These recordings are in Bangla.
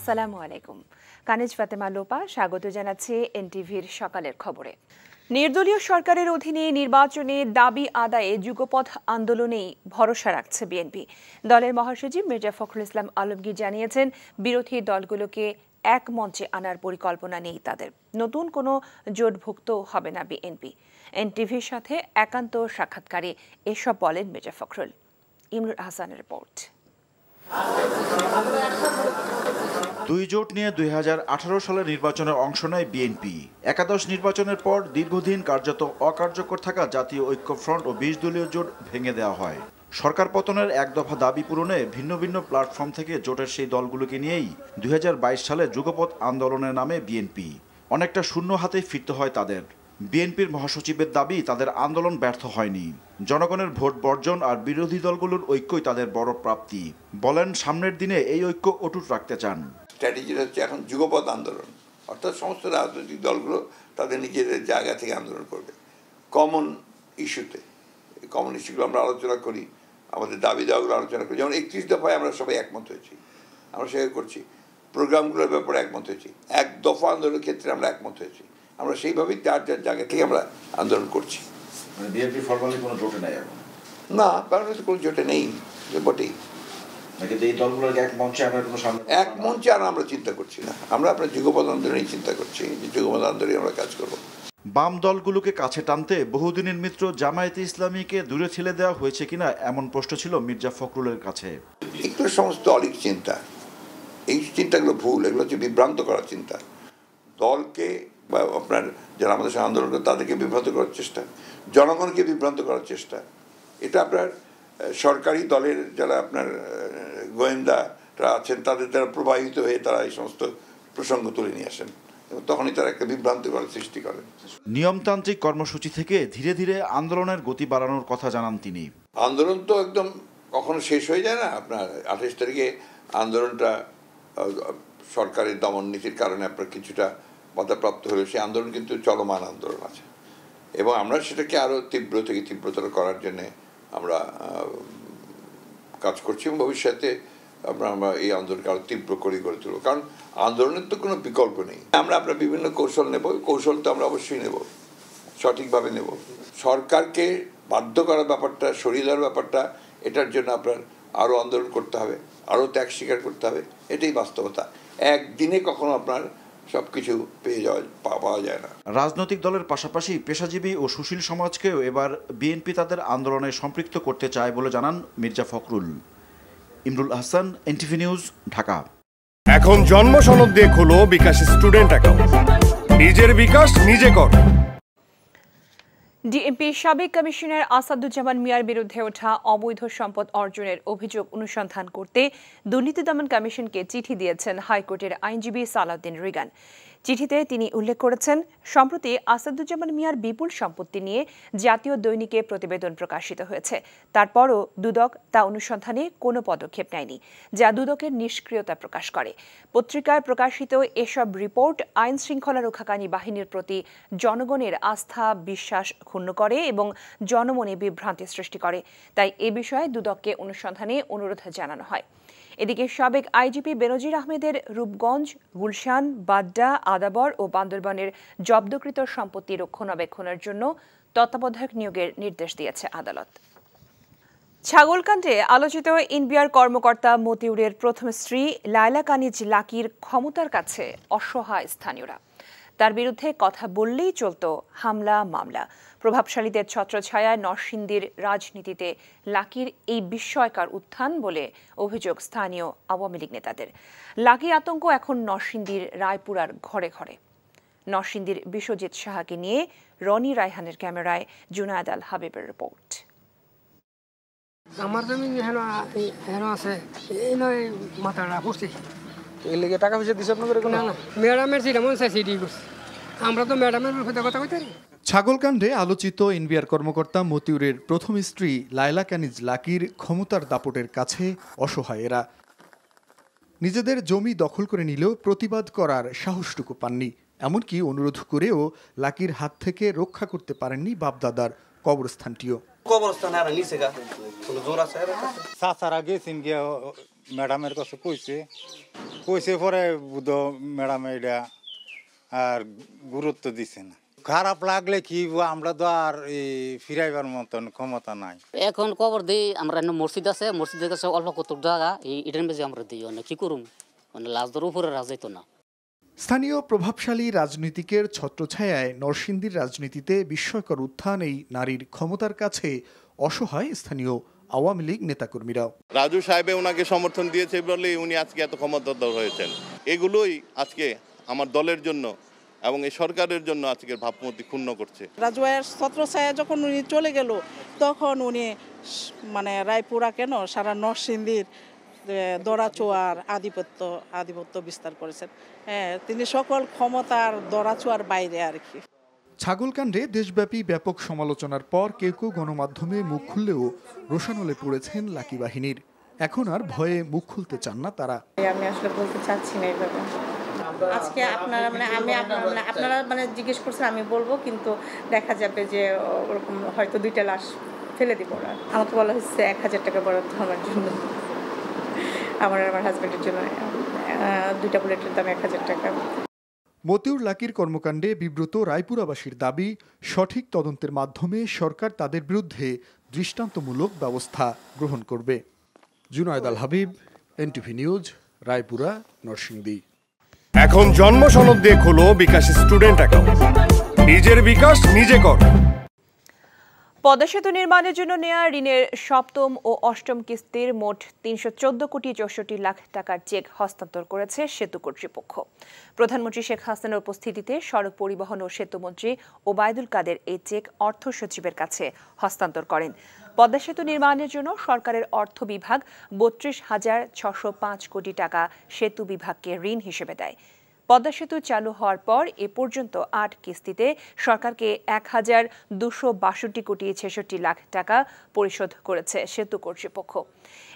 আসসালামু আলাইকুম। কানিজ ফাতেমা লোপা স্বাগত জানাচ্ছি এনটিভির সকালের খবরে। নির্দলীয় সরকারের অধীনে নির্বাচনে দাবি আদায়ে যুগপথ আন্দোলনেই ভরসা রাখছে বিএনপি। দলের মহাসচিব মির্জা ফখরুল ইসলাম আলমগীর জানিয়েছেন, বিরোধী দলগুলোকে এক মঞ্চে আনার পরিকল্পনা নেই তাদের। নতুন কোনো জোটভুক্ত হবে না বিএনপি। এনটিভির সাথে একান্ত সাক্ষাৎকারে এসব বলেন মির্জা ফখরুল। ইমরুল হাসানের রিপোর্ট। দুই জোট নিয়ে 2018 সালের নির্বাচনে অংশ নেয় বিএনপি। একাদশ নির্বাচনের পর দীর্ঘদিন কার্যত অকার্যকর থাকা জাতীয় ঐক্যফ্রন্ট ও 20 দলীয় জোট ভেঙে দেওয়া হয়। সরকার পতনের এক দফা দাবি পূরণে ভিন্ন ভিন্ন প্ল্যাটফর্ম থেকে জোটের সেই দলগুলোকে নিয়েই 2022 সালে যুগপথ আন্দোলনের নামে বিএনপি। অনেকটা শূন্য হাতে ফিরতে হয় তাদের। বিএনপির মহাসচিবের দাবি, তাদের আন্দোলন ব্যর্থ হয়নি। জনগণের ভোট বর্জন আর বিরোধী দলগুলোর ঐক্যই তাদের বড় প্রাপ্তি। বলেন, সামনের দিনে এই ঐক্য অটুট রাখতে চান। স্ট্র্যাটেজিটা হচ্ছে এখন যুগপথ আন্দোলন, অর্থাৎ সমস্ত রাজনৈতিক দলগুলো তাদের নিজেদের জায়গা থেকে আন্দোলন করবে কমন ইস্যুতে। কমন ইস্যুগুলো আমরা আলোচনা করি, আমাদের দাবি দাওয়াগুলো আলোচনা করি। যেমন 31 দফায় আমরা সবাই একমত হয়েছি, আমরা সেভাবে করছি। প্রোগ্রামগুলোর ব্যাপারে একমত হয়েছি, এক দফা আন্দোলনের ক্ষেত্রে আমরা একমত হয়েছি। আমরা সেইভাবেই যার যার জায়গা থেকে আমরা আন্দোলন করছি। বিএনপি ফরমালি কোনো জোটে নেই এখন? না, বাংলাদেশে কোনো জোটে নেই বটেই। এক মঞ্চে আনা আমরা চিন্তা করছি না, আমরা আপনার যুগপথ আন্দোলনেই চিন্তা করছি যে যুগপথ আন্দোলনে আমরা কাজ করব। বাম দলগুলোকে কাছে টানতে বহুদিনের মিত্র জামায়াতে ইসলামীকে দূরে ঠেলে দেওয়া হয়েছে কিনা এমন প্রশ্ন ছিল মির্জা ফখরুলের কাছে। এগুলো সমস্ত অলিক চিন্তা, এই চিন্তাগুলো ভুল, এগুলো হচ্ছে বিভ্রান্ত করার চিন্তা। দলকে বা আপনার যারা আমাদের সাথে আন্দোলন করে তাদেরকে বিভ্রান্ত করার চেষ্টা, জনগণকে বিভ্রান্ত করার চেষ্টা। এটা আপনার সরকারি দলের যারা আপনার গোয়েন্দারা আছেন তাদের দ্বারা প্রবাহিত হয়ে তারা এই সমস্ত প্রসঙ্গ তুলে নিয়ে আসেন এবং তখনই তারা একটা বিভ্রান্তিকর সৃষ্টি করেন। নিয়মতান্ত্রিক কর্মসূচি থেকে ধীরে ধীরে আন্দোলনের গতি বাড়ানোর কথা জানান তিনি। আন্দোলন তো একদম কখনো শেষ হয়ে যায় না। আপনার 28 তারিখে আন্দোলনটা সরকারের দমন নীতির কারণে আপনার কিছুটা বাধাপ্রাপ্ত হলেও সেই আন্দোলন কিন্তু চলমান আন্দোলন আছে এবং আমরা সেটাকে আরও তীব্র থেকে তীব্রতর করার জন্যে আমরা কাজ করছি এবং ভবিষ্যতে আমরা এই আন্দোলনকে আরও তীব্র করে গড়ে তুলব। কারণ আন্দোলনের তো কোনো বিকল্প নেই। আমরা আপনার বিভিন্ন কৌশল নেব, কৌশল তো আমরা অবশ্যই নেব, সঠিকভাবে নেব। সরকারকে বাধ্য করার ব্যাপারটা, সরিয়ে দেওয়ার ব্যাপারটা, এটার জন্য আপনার আরও আন্দোলন করতে হবে, আরও ত্যাগ স্বীকার করতে হবে। এটাই বাস্তবতা। একদিনে কখনো আপনার সবকিছু পাওয়া যায় না। রাজনৈতিক দলের পাশাপাশি পেশাজীবী ও সুশীল সমাজকেও এবার বিএনপি তাদের আন্দোলনে সম্পৃক্ত করতে চায় বলে জানান মির্জা ফখরুল। Imrul Hasan, NTV news, Dhaka. এখন জন্ম সনদ দিয়ে খোলো বিকাশ স্টুডেন্ট অ্যাকাউন্ট। নিজের বিকাশ নিজে কর। ডিএমপি সাবেক কমিশনার আসাদুজ্জামান মিয়ার বিরুদ্ধে ওঠা অবৈধ সম্পদ অর্জনের অভিযোগ অনুসন্ধান করতে দুর্নীতি দমন কমিশনকে চিঠি দিয়েছেন হাইকোর্টের আইনজীবী সালাউদ্দিন রিগান। চিঠিতে তিনি উল্লেখ করেছেন, সম্প্রতি আসাদুজ্জামান মিয়ার বিপুল সম্পত্তি নিয়ে জাতীয় দৈনিকে প্রতিবেদন প্রকাশিত হয়েছে। তারপরও দুদক তা অনুসন্ধানে কোনো পদক্ষেপ নেয়নি, যা দুদকের নিষ্ক্রিয়তা প্রকাশ করে। পত্রিকায় প্রকাশিত এসব রিপোর্ট আইন শৃঙ্খলা রক্ষাকারী বাহিনীর প্রতি জনগণের আস্থা বিশ্বাস ক্ষুণ্ণ করে এবং জনমনে বিভ্রান্তি সৃষ্টি করে। তাই এ বিষয়ে দুদককে অনুসন্ধানে অনুরোধ জানানো হয়। এদিকে সাবেক আইজিপি বেনজির আহমেদের রূপগঞ্জ, গুলশান, বাড্ডা, আদাবর ও বান্দরবানের জব্দকৃত সম্পত্তি রক্ষণাবেক্ষণের জন্য তত্ত্বাবধায়ক নিয়োগের নির্দেশ দিয়েছে আদালত। ছাগলকাণ্ডে আলোচিত ইনবিআর কর্মকর্তা মতিউরের প্রথম স্ত্রী লায়লা কানিজ লাকির ক্ষমতার কাছে অসহায় স্থানীয়রা। তার বিরুদ্ধে কথা বললেই চলত হামলা মামলা। প্রভাবশালীদের ছত্রছায়ায় নরসিংদীর রাজনীতিতে লাকির এই বিস্ময়কর উত্থান বলে অভিযোগ স্থানীয় আওয়ামী লীগ নেতাদের। লাকি আতঙ্ক এখন নরসিংদীর রায়পুরার ঘরে ঘরে। নরসিংদীর বিশ্বজিৎ সাহাকে নিয়ে রনি রায়হানের ক্যামেরায় জুনায়েদ আল হাবিবের রিপোর্ট। আমার জমি হেন আছে এই নয় মাথাটা পড়ছে। এই লেগে টাকা পয়সা দিছে আপনাদের? না না, ম্যাডামের যেটা মন চাইছে এটাই করছে। আমরা তো ম্যাডামের কথা কইতে পারি। ছাগলকাণ্ডে আলোচিত এনবিআর কর্মকর্তা মতিউরের প্রথম স্ত্রী লায়লা কানিজ লাকির ক্ষমতার দাপটের কাছে অসহায় এরা। নিজেদের জমি দখল করে নিলেও প্রতিবাদ করার সাহসটুকু পাননি। এমনকি অনুরোধ করেও লাকির হাত থেকে রক্ষা করতে পারেননি বাপদাদার কবরস্থানটিও। কবরস্থানে আর নিচে গা কোনো জোর আছে চাচারা গেছেন গিয়ে ম্যাডামের কাছে কইছে পরে বুধ ম্যাডাম এটা আর গুরুত্ব দিছে না। খারাপ লাগলে কি আমরা তো আর ফিরাইবার মতন ক্ষমতা নাই। এখন কবর দিই আমরা মসজিদ আছে, মসজিদের কাছে অল্প কত জায়গা এটার মেঝে আমরা দিই না, কি করুম মানে লাজদের উপরে রাজ যেত না। স্থানীয় প্রভাবশালী রাজনীতিকের ছত্রছায়ায় নরসিংদীর রাজনীতিতে বিস্ময়কর উত্থান এই নারীর ক্ষমতার কাছে অসহায় স্থানীয় আওয়ামী লীগ নেতাকর্মীরাও। রাজু সাহেব ওনাকে সমর্থন দিয়েছে বলে উনি আজকে এত ক্ষমতাধর হয়েছেন। এগুলোই আজকে আমার দলের জন্য এবং এই সরকারের জন্য আজকের ভাবমূর্তি ক্ষুণ্ণ করছে। রাজু ভাইয়ের ছত্রছায়া যখন উনি চলে গেল তখন উনি মানে রায়পুরা কেন সারা নরসিংদীর দরাচোয়ার আধিপত্য বিস্তার করেছেন। হ্যাঁ, তিনি সকল ক্ষমতার দরাচোয়ার বাইরে আর কি। ছাগলকাণ্ডে দেশব্যাপী ব্যাপক সমালোচনার পর কেউ কেউ গণমাধ্যমে মুখ খুললেও রোষানলে পড়েছেন লাকি বাহিনীর। এখন আর ভয়ে মুখ খুলতে চান না তারা। আমি আসলে বলতে চাচ্ছি না এইভাবে। আজকে আপনারা আপনারা জিজ্ঞেস করছেন, আমি বলবো, কিন্তু দেখা যাবে যে ওরকম হয়তো 2টা লাশ ফেলে দিব না। আমাকে বলা হচ্ছে 1000 টাকা বরাদ্দ আমার জন্য, আমার হাজবেন্ডের জন্য 2টা বুলেটের দাম 1000 টাকা। মতিউর লাকির কর্মকাণ্ডে বিব্রত রায়পুরাবাসীর দাবি, সঠিক তদন্তের মাধ্যমে সরকার তাদের বিরুদ্ধে দৃষ্টান্তমূলক ব্যবস্থা গ্রহণ করবে। জুনায়েদ আল হাবিব, এনটিভি নিউজ, রায়পুরা, নরসিংদী। এখন জন্ম সনদ দিয়ে খোলো বিকাশ স্টুডেন্ট অ্যাকাউন্ট। নিজের বিকাশ নিজে কর। পদ্মা সেতু নির্মাণের জন্য নেওয়া ঋণের 7ম ও 8ম কিস্তির মোট 314 কোটি 64 লাখ টাকার চেক হস্তান্তর করেছে সেতু কর্তৃপক্ষ। প্রধানমন্ত্রী শেখ হাসিনার উপস্থিতিতে সড়ক পরিবহন ও সেতুমন্ত্রী ওবায়দুল কাদের এই চেক অর্থ সচিবের কাছে হস্তান্তর করেন। পদ্মা সেতু নির্মাণের জন্য সরকারের অর্থ বিভাগ 32,605 কোটি টাকা সেতু বিভাগকে ঋণ হিসেবে দেয়। পদ্মা সেতু চালু হওয়ার পর এ পর্যন্ত 8 কিস্তিতে সরকারকে 1,262 কোটি 66 লাখ টাকা পরিশোধ করেছে সেতু কর্তৃপক্ষ।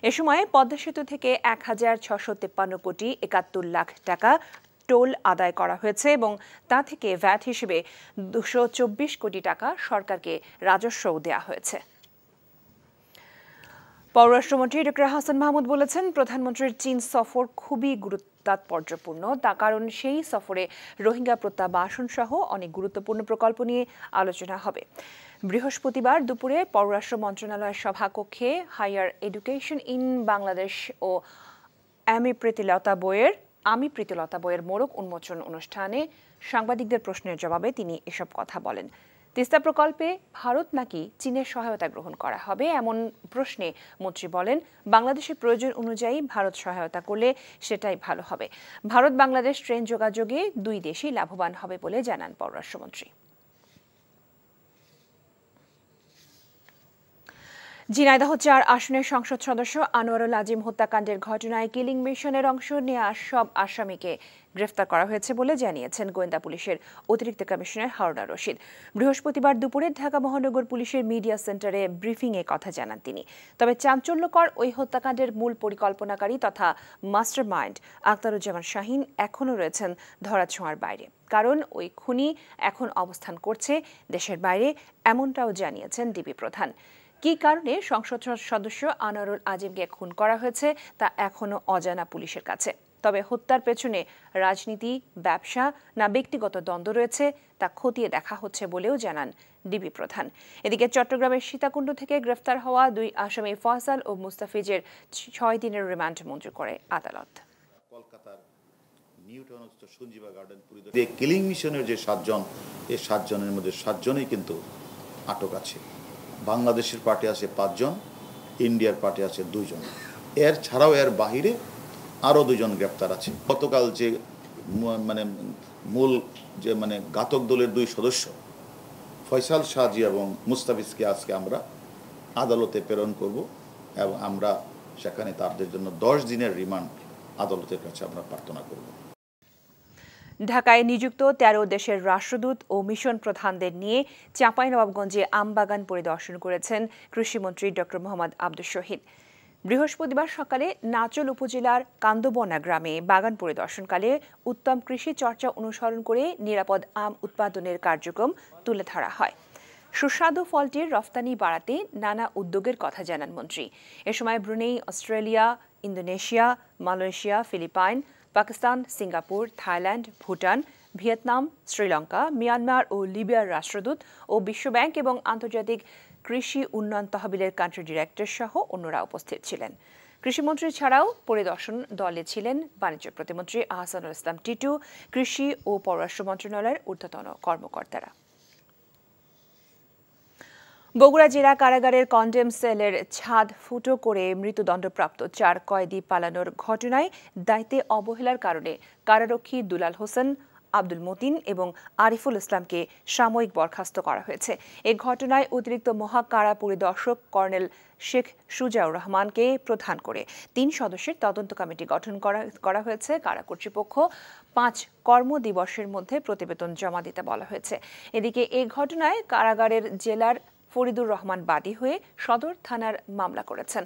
এ সময় পদ্মা সেতু থেকে 1,653 কোটি 71 লাখ টাকা টোল আদায় করা হয়েছে এবং তা থেকে ভ্যাট হিসেবে 224 কোটি টাকা সরকারকে রাজস্বও দেওয়া হয়েছে। পররাষ্ট্রমন্ত্রী ডক্টর হাসান মাহমুদ বলেছেন, প্রধানমন্ত্রীর চীন সফর খুবই তাৎপর্যপূর্ণ, তার কারণ সেই সফরে রোহিঙ্গা প্রত্যাবাসন সহ অনেক গুরুত্বপূর্ণ প্রকল্প নিয়ে আলোচনা হবে। বৃহস্পতিবার দুপুরে পররাষ্ট্র মন্ত্রণালয়ের সভাকক্ষে হাইয়ার এডুকেশন ইন বাংলাদেশ ও আমি প্রীতিলতা বইয়ের মোড়ক উন্মোচন অনুষ্ঠানে সাংবাদিকদের প্রশ্নের জবাবে তিনি এসব কথা বলেন। তিস্তা প্রকল্পে ভারত নাকি চীনের সহায়তা গ্রহণ করা হবে এমন প্রশ্নে মন্ত্রী বলেন, বাংলাদেশের প্রয়োজন অনুযায়ী ভারত সহায়তা করলে সেটাই ভালো হবে। ভারত বাংলাদেশ ট্রেন যোগাযোগে 2 দেশই লাভবান হবে বলে জানান পররাষ্ট্রমন্ত্রী। ঝিনাইদহ 4 আসনের সংসদ সদস্য আনোয়ারুল আজিম হত্যাকাণ্ডের ঘটনায় কিলিং মিশনের অংশ নেওয়া সব আসামিকে গ্রেফতার করা হয়েছে বলে জানিয়েছেন গোয়েন্দা পুলিশের অতিরিক্ত কমিশনার হারুনা রশিদ। বৃহস্পতিবার দুপুরে ঢাকা মহানগর পুলিশের মিডিয়া সেন্টারে ব্রিফিংয়ে কথা জানান তিনি। তবে চাঞ্চল্যকর ওই হত্যাকাণ্ডের মূল পরিকল্পনাকারী তথা মাস্টার মাইন্ড আখতারুজ্জামান শাহীন এখনও রয়েছেন ধরাছোঁয়ার বাইরে, কারণ ওই খুনি এখন অবস্থান করছে দেশের বাইরে, এমনটাও জানিয়েছেন ডিবি প্রধান। কী কারণে সংসদ সদস্য আনোয়ারুল আজিমকে খুন করা হয়েছে তা এখনও অজানা পুলিশের কাছে। তবে হত্যার পেছনে রাজনীতি, ব্যবসা না ব্যক্তিগত দ্বন্দ্ব রয়েছে তা খতিয়ে দেখা হচ্ছে বলেও জানান ডিবি প্রধান। এদিকে চট্টগ্রামের সীতাকুণ্ড থেকে গ্রেফতার হওয়া 2 আসামি ফয়সাল ও মুস্তাফিজের 6 দিনের রিমান্ড মঞ্জুর করে আদালত। কলকাতার নিউটাউনস্থ সঞ্জীবা গার্ডেন পরিদর্শনে কিলিং মিশনের যে 7 জন, এই 7 জনের মধ্যে 7 জনই কিন্তু আটক আছে। বাংলাদেশের পার্টি আছে 5 জন, ইন্ডিয়ার পার্টি আছে 2 জন, এর ছাড়াও এর বাহিরে আরও 2 জন গ্রেপ্তার আছে। গতকাল যে মূল যে ঘাতক দলের 2 সদস্য ফয়সাল শাহজি এবং মুস্তাফিজকে আজকে আমরা আদালতে প্রেরণ করব এবং আমরা সেখানে তাদের জন্য 10 দিনের রিমান্ড আদালতের কাছে আমরা প্রার্থনা করব। ঢাকায় নিযুক্ত 13 দেশের রাষ্ট্রদূত ও মিশন প্রধানদের নিয়ে চাঁপাইনবাবগঞ্জে আমবাগান পরিদর্শন করেছেন কৃষিমন্ত্রী ডক্টর মোহাম্মদ আব্দুস শহীদ। বৃহস্পতিবার সকালে নাচল উপজেলার কান্দবনা গ্রামে বাগান পরিদর্শনকালে উত্তম কৃষি চর্চা অনুসরণ করে নিরাপদ আম উৎপাদনের কার্যক্রম তুলে ধরা হয়। সুস্বাদু ফলটির রফতানি বাড়াতে নানা উদ্যোগের কথা জানান মন্ত্রী। এ সময় Brunei, Australia, Indonesia, Malaysia, Philippines, Pakistan, Singapore, Thailand, Bhutan, Vietnam, Sri Lanka, Myanmar ও লিবিয়ার রাষ্ট্রদূত ও বিশ্বব্যাংক এবং আন্তর্জাতিক কৃষি উন্নয়ন তহবিলের কান্ট্রি ডিরেক্টর সহ অন্যরা উপস্থিত ছিলেন। কৃষিমন্ত্রী ছাড়াও পরিদর্শন দলে ছিলেন বাণিজ্য প্রতিমন্ত্রী আহসানুল ইসলাম টিটু, কৃষি ও পররাষ্ট্র মন্ত্রণালয়ের ঊর্ধ্বতন কর্মকর্তারা। বগুড়া জেলা কারাগারের কন্ডেম সেলের ছাদ ফুটো করে মৃত্যুদণ্ডপ্রাপ্ত 4 কয়েদি পালানোর ঘটনায় দায়িত্বে অবহেলার কারণে কারারক্ষী দুলাল হোসেন, আব্দুল মতিন এবং আরিফুল ইসলামকে সাময়িক বরখাস্ত করা হয়েছে। এই ঘটনায় অতিরিক্ত মহাকারা পরিদর্শক কর্নেল শেখ সুজাউর রহমানকে প্রধান করে 3 সদস্যের তদন্ত কমিটি গঠন করা হয়েছে। কারা কর্তৃপক্ষ 5 কর্মদিবসের মধ্যে প্রতিবেদন জমা দিতে বলা হয়েছে। এদিকে এই ঘটনায় কারাগারের জেলার ফরিদুর রহমান বাদী হয়ে সদর থানার মামলা করেছেন।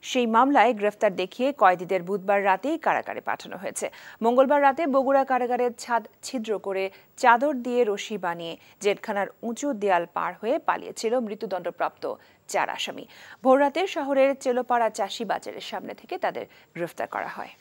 সেই মামলায় গ্রেফতার দেখিয়ে কয়েদিদের বুধবার রাতেই কারাগারে পাঠানো হয়েছে। মঙ্গলবার রাতে বগুড়া কারাগারের ছাদ ছিদ্র করে চাদর দিয়ে রশি বানিয়ে জেলখানার উঁচু দেয়াল পার হয়ে পালিয়েছিল মৃত্যুদণ্ডপ্রাপ্ত 4 আসামি। ভোররাতে শহরের চেলোপাড়া চাষি বাজারের সামনে থেকে তাদের গ্রেফতার করা হয়।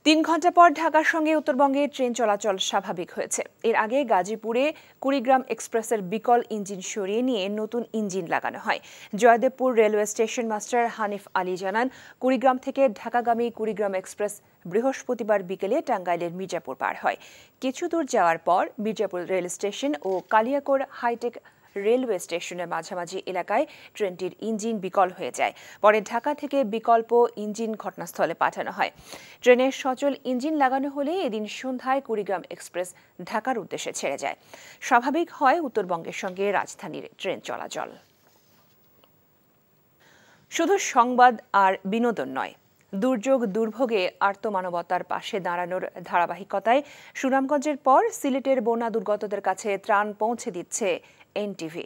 3 ঘণ্টা পর ঢাকার সঙ্গে উত্তরবঙ্গে ট্রেন চলাচল স্বাভাবিক হয়েছে। এর আগে গাজীপুরে কুড়িগ্রাম এক্সপ্রেসের বিকল ইঞ্জিন সরিয়ে নিয়ে নতুন ইঞ্জিন লাগানো হয়। Joydebpur railway station master Hanif Ali জানান, কুড়িগ্রাম থেকে ঢাকাগামী কুড়িগ্রাম এক্সপ্রেস বৃহস্পতিবার বিকেলে টাঙ্গাইলের মির্জাপুর পার হয়। কিছু দূর যাওয়ার পর মির্জাপুর রেল স্টেশন ও কালিয়াকৈর হাইটেক রেলওয়ে স্টেশনের মাঝামাঝি এলাকায় ট্রেনটির ইঞ্জিন বিকল হয়ে যায়। পরে ঢাকা থেকে বিকল্প ইঞ্জিন ঘটনাস্থলে পাঠানো হয়। ট্রেনের সচল ইঞ্জিন লাগানো হলে এদিন সন্ধ্যায় কুড়িগ্রাম এক্সপ্রেস ঢাকার উদ্দেশ্যে ছেড়ে যায়। স্বাভাবিক হয় উত্তরবঙ্গের সঙ্গে রাজধানীর ট্রেন চলাচল। শুধু সংবাদ আর বিনোদন নয়, দুর্যোগ দুর্ভোগে আর্তমানবতার পাশে দাঁড়ানোর ধারাবাহিকতায় সুনামগঞ্জের পর সিলেটের বন্যা দুর্গতদের কাছে ত্রাণ পৌঁছে দিচ্ছে এনটিভি।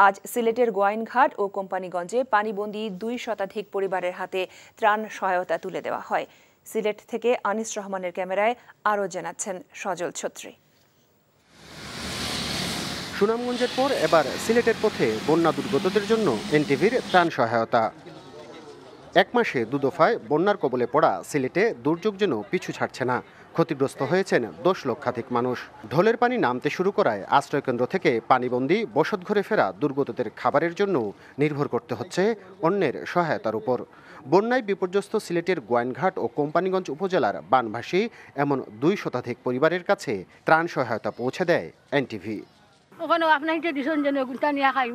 আজ সিলেটের গোয়াইনঘাট ও কোম্পানিগঞ্জে পানিবন্দী 2 শতাধিক পরিবারের হাতে ত্রাণ সহায়তা তুলে দেওয়া হয়। সিলেট থেকে আনিস রহমানের ক্যামেরায় আরও জানাচ্ছেন সজল ছত্রী। সুনামগঞ্জের পর এবার সিলেটের পথে বন্যা দুর্গতদের জন্য এনটিভির ত্রাণ সহায়তা। 1 মাসে 2 দফায় বন্যার কবলে পড়া সিলেটে দুর্যোগ যেন পিছু ছাড়ছে না। ক্ষতিগ্রস্ত হয়েছেন 10 লক্ষাধিক মানুষ। ঢলের পানি নামতে শুরু করায় আশ্রয়কেন্দ্র থেকে পানিবন্দী বসতঘরে ফেরা দুর্গতদের খাবারের জন্য নির্ভর করতে হচ্ছে অন্যের সহায়তার উপর। বন্যায় বিপর্যস্ত সিলেটের গোয়াইনঘাট ও কোম্পানিগঞ্জ উপজেলার বানভাসী এমন 2 শতাধিক পরিবারের কাছে ত্রাণ সহায়তা পৌঁছে দেয় এনটিভি। ওখানে আপনার দিশন যেন গুনটা নিয়ে খাই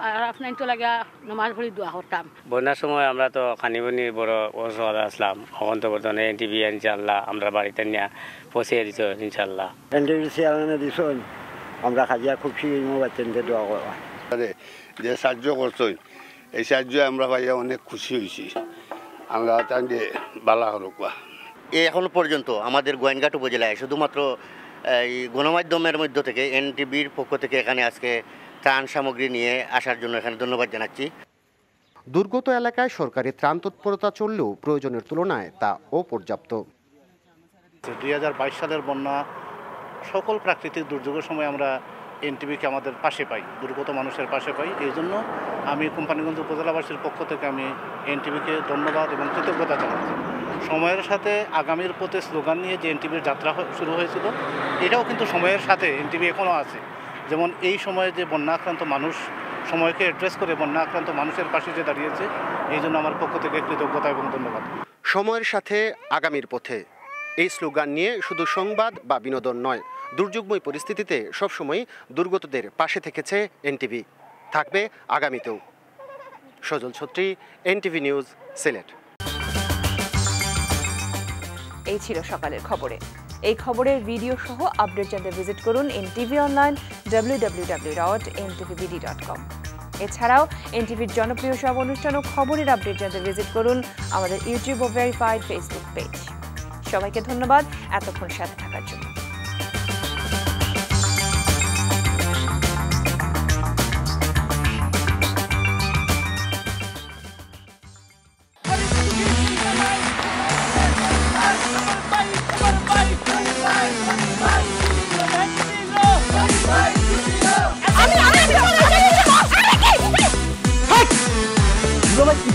আর আপনার তো লাগে নামাজ পড়ি দোয়া করতাম। বন্যার সময় আমরা তো খানিবনি বড় অসহায় আসলাম। এখন তো বর্তমানে এনটিভি ইনশাআল্লাহ আমরা বাড়িতে নিয়ে পৌঁছে দিচ্ছ ইনশাআল্লাহ। এনটিভি চেয়ারম্যানে দিছন আমরা খাজিয়া খুব শীঘ্র মোবাইল দোয়া করবা। যে সাহায্য করছেন এই সাহায্যে আমরা ভাইয়া অনেক খুশি হয়েছি। আমরা তাকে বালা হরকা। এখনো পর্যন্ত আমাদের গোয়াইনঘাট উপজেলায় শুধুমাত্র এই গণমাধ্যমের মধ্য থেকে এনটিভির পক্ষ থেকে এখানে আজকে ত্রাণ সামগ্রী নিয়ে আসার জন্য এখানে ধন্যবাদ জানাচ্ছি। দুর্গত এলাকায় সরকারি ত্রাণ তৎপরতা চললেও প্রয়োজনের তুলনায় তা অপর্যাপ্ত। 2022 সালের বন্যা সকল প্রাকৃতিক দুর্যোগের সময় আমরা এনটিভিকে আমাদের পাশে পাই, দুর্গত মানুষের পাশে পাই। এই জন্য আমি কোম্পানিগঞ্জ উপজেলাবাসীর পক্ষ থেকে আমি এনটিভিকে ধন্যবাদ এবং কৃতজ্ঞতা জানাচ্ছি। সময়ের সাথে আগামীর পথে স্লোগান নিয়ে যে এনটিভির যাত্রা শুরু হয়েছিল, এটাও কিন্তু সময়ের সাথে এনটিভি এখনও আছে। যেমন এই সময়ে যে বন্যা আক্রান্ত মানুষ, সময়কে অ্যাড্রেস করে বন্যা আক্রান্ত মানুষের পাশে যে দাঁড়িয়েছে, এই জন্য আমার পক্ষ থেকে কৃতজ্ঞতা এবং ধন্যবাদ। সময়ের সাথে আগামীর পথে এই স্লোগান নিয়ে শুধু সংবাদ বা বিনোদন নয়, দুর্যোগময় পরিস্থিতিতে সবসময় দুর্গতদের পাশে থেকেছে এনটিভি, থাকবে আগামীতেও। সজল ছত্রী, এনটিভি নিউজ, সিলেট। এই ছিল সকালের খবরে। এই খবরের ভিডিও সহ আপডেট জানতে ভিজিট করুন এনটিভি অনলাইন www.ntvbd.com। এছাড়াও এনটিভির জনপ্রিয় সব অনুষ্ঠান ও খবরের আপডেট জানতে ভিজিট করুন আমাদের ইউটিউব ও ভেরিফাইড ফেসবুক পেজ। সবাইকে ধন্যবাদ এতক্ষণ সাথে থাকার জন্য। Bye.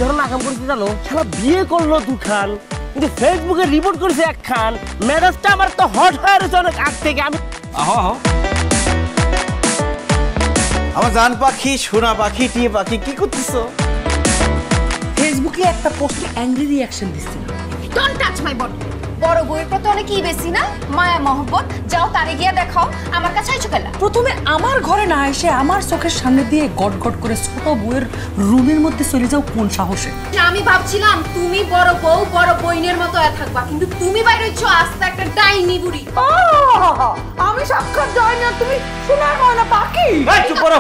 ধরনের আকাম করছে জানো? শালা বিয়ে করলো দুখান, কিন্তু ফেসবুকে রিপোর্ট করেছে একখান। ম্যারেজটা আমার তো হট হয়ে রয়েছে অনেক আগ থেকে। আমি আমার জান পাখি, সোনা পাখি, টিয়ে পাখি, কি করতেছো? ফেসবুকে একটা পোস্টে অ্যাংরি রিঅ্যাকশন দিছিল। Don't touch my body. বড় বউয়ের প্রতি অনেক কি বেশি না মায়া মহব্বত, যাও তারে গিয়া দেখাও। আমার কাছে আইছো কেলা? প্রথমে আমার ঘরে না এসে আমার চোখের সামনে দিয়ে গট গট করে ছোট বউয়ের রুমের মধ্যে চলে যাও কোন সাহসে? আমি ভাবছিলাম তুমি বড় বউ বড় বইনের মতো থাকবা, কিন্তু তুমি বাইরে হইছো আস্তে একটা ডাইনি বুড়ি। আমি সাক্ষাৎ ডাইনি আর তুমি সোনার ময়না পাখি। এই চুপ করো।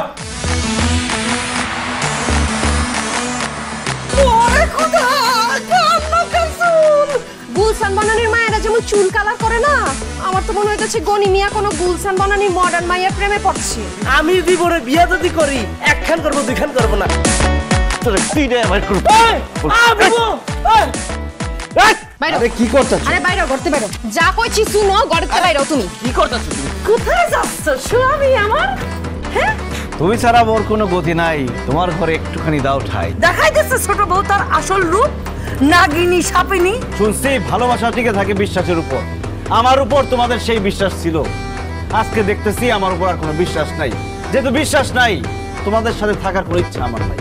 ওরে খোদা, কান্না কাসুল। গুলশান বনানীর মায়েরা যেমন চুল কালার করে না, আমার তো মনে হইতেছে গনি মিয়া কোনো গুলশান বনানীর মডার্ন মাইয়ার প্রেমে পড়ছে। আমি জীবনে বিয়ে যদি করি একখান করবো দুইখান করবো না। তোর তিনে আমার করব। আরে কি করতেছ? আরে বাইরে করতে বাইরে যা কইছি শুনো, গড়তে বাইরেও তুমি কি করতেছ? তুমি কোথায় যাচ্ছ স্বামী আমার? হ্যাঁ, তুমি ছাড়া মোর কোনো গতি নাই, তোমার ঘরে একটুখানি দাও ঠাই। দেখাই দিচ্ছে ছোট বউ তার আসল রূপ, নাগিনী সাপিনী। শুনছি ভালোবাসা টিকে থাকে বিশ্বাসের উপর। আমার উপর তোমাদের সেই বিশ্বাস ছিল, আজকে দেখতেছি আমার উপর আর কোনো বিশ্বাস নাই। যেহেতু বিশ্বাস নাই, তোমাদের সাথে থাকার কোনো ইচ্ছা আমার নাই।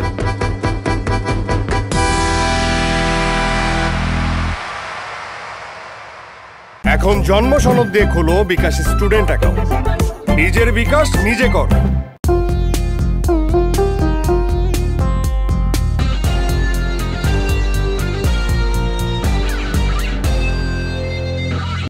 এখন জন্ম সনদ দিয়ে খোলো বিকাশ স্টুডেন্ট অ্যাকাউন্ট। নিজের বিকাশ নিজে কর।